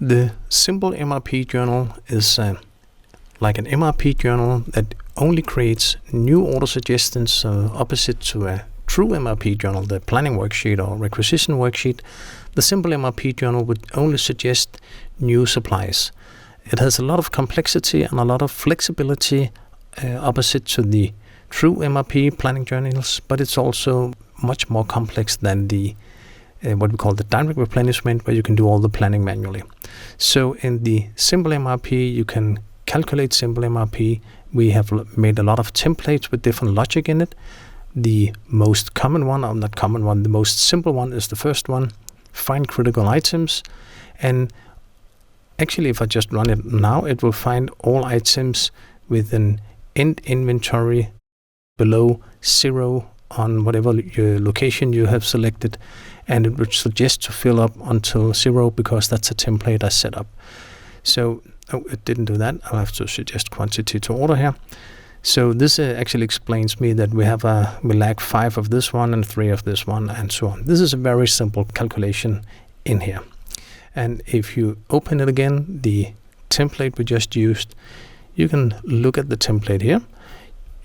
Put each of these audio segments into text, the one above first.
The Simple MRP journal is like an MRP journal that only creates new order suggestions, opposite to a true MRP journal, the planning worksheet or requisition worksheet. The Simple MRP journal would only suggest new supplies. It has a lot of complexity and a lot of flexibility, opposite to the true MRP planning journals, but it's also much more complex than the what we call the direct replenishment, where you can do all the planning manually. So in the Simple MRP, you can calculate Simple MRP. We have made a lot of templates with different logic in it. The most common one, or not common one, the most simple one is the first one, find critical items. And actually, if I just run it now, it will find all items with an end inventory below 0 on whatever your location you have selected, and it would suggest to fill up until 0 because that's a template I set up. So it didn't do that. I'll have to suggest quantity to order here. So this actually explains me that we lack 5 of this one and 3 of this one and so on. This is a very simple calculation in here. And if you open it again, the template we just used, you can look at the template here.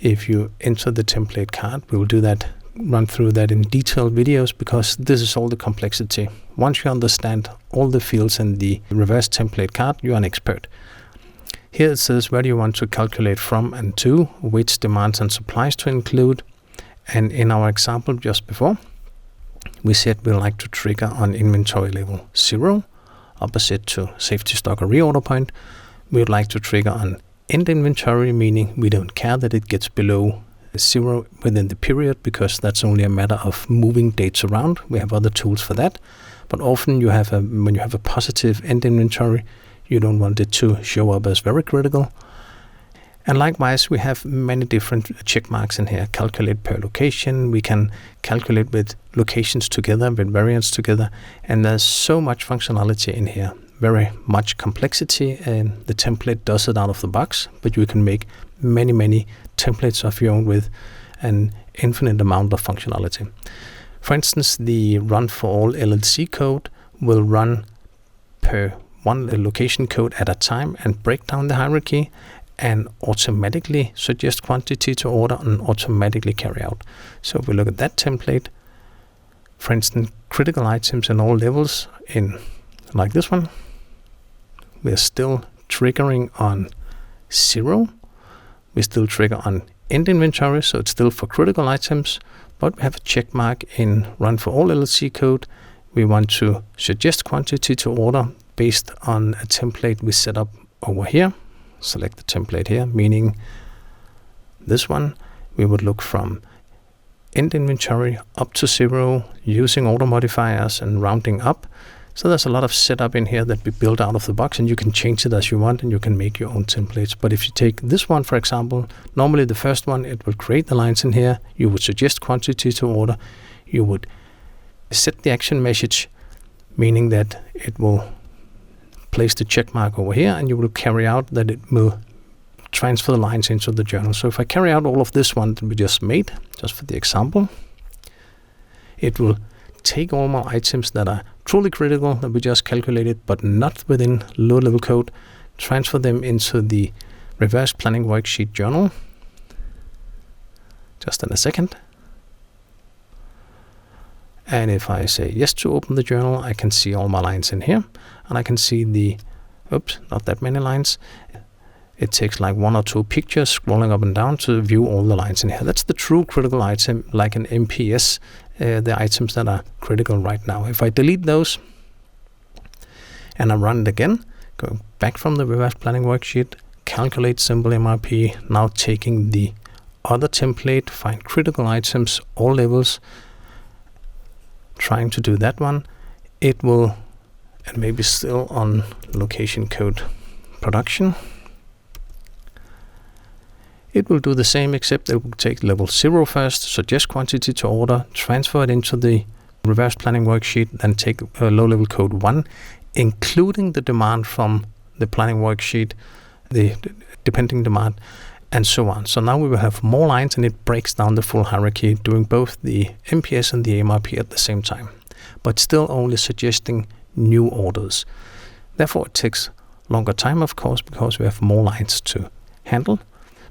If you enter the template card, we will run through that in detailed videos, because this is all the complexity. Once you understand all the fields in the reverse template card, you're an expert. Here it says where do you want to calculate from and to, which demands and supplies to include. And in our example just before, we said we like to trigger on inventory level 0, opposite to safety stock or reorder point. We would like to trigger on end inventory, meaning we don't care that it gets below 0 within the period, because that's only a matter of moving dates around. We have other tools for that. But often when you have a positive end inventory, you don't want it to show up as very critical. And likewise, we have many different check marks in here. Calculate per location. We can calculate with locations together, with variants together. And there's so much functionality in here. Very much complexity, and the template does it out of the box, but you can make many templates of your own with an infinite amount of functionality. For instance, the run for all LLC code will run per one location code at a time and break down the hierarchy and automatically suggest quantity to order and automatically carry out. So if we look at that template, for instance, critical items in all levels in like this one, we're still triggering on 0. We still trigger on end inventory, so it's still for critical items, but we have a check mark in run for all LLC code. We want to suggest quantity to order based on a template we set up over here. Select the template here, meaning this one. We would look from end inventory up to 0 using order modifiers and rounding up. So there's a lot of setup in here that we build out of the box, and you can change it as you want, and you can make your own templates. But if you take this one, for example, normally the first one, it will create the lines in here. You would suggest quantity to order. You would set the action message, meaning that it will place the check mark over here, and you will carry out that it will transfer the lines into the journal. So if I carry out all of this one that we just made, just for the example, it will take all my items that are truly critical that we just calculated, but not within low-level code, transfer them into the reverse planning worksheet journal. Just in a second. And if I say yes to open the journal, I can see all my lines in here, and I can see not that many lines. It takes like 1 or 2 pictures scrolling up and down to view all the lines in here. That's the true critical item, like an MPS, the items that are critical right now. If I delete those and I run it again, going back from the reverse planning worksheet, calculate Simple MRP, now taking the other template, find critical items, all levels, trying to do that one, it will, and maybe still on location code production, it will do the same, except it will take level 0 first, suggest quantity to order, transfer it into the reverse planning worksheet, then take low-level code 1, including the demand from the planning worksheet, the depending demand, and so on. So now we will have more lines, and it breaks down the full hierarchy, doing both the MPS and the MRP at the same time, but still only suggesting new orders. Therefore, it takes longer time, of course, because we have more lines to handle,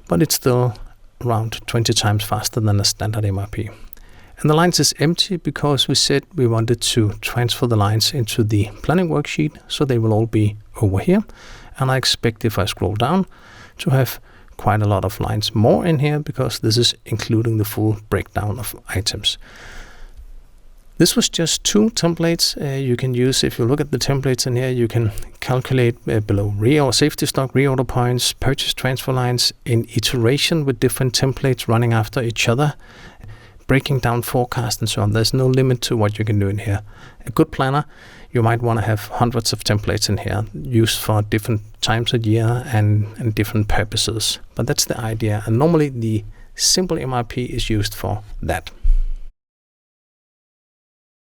but it's still around 20 times faster than a standard MRP. And the lines is empty because we said we wanted to transfer the lines into the planning worksheet, so they will all be over here. And I expect, if I scroll down, to have quite a lot of lines more in here, because this is including the full breakdown of items. This was just 2 templates you can use. If you look at the templates in here, you can calculate below reorder, safety stock, reorder points, purchase transfer lines in iteration with different templates running after each other, breaking down forecast and so on. There's no limit to what you can do in here. A good planner, you might want to have hundreds of templates in here used for different times of year and different purposes. But that's the idea. And normally the Simple MRP is used for that.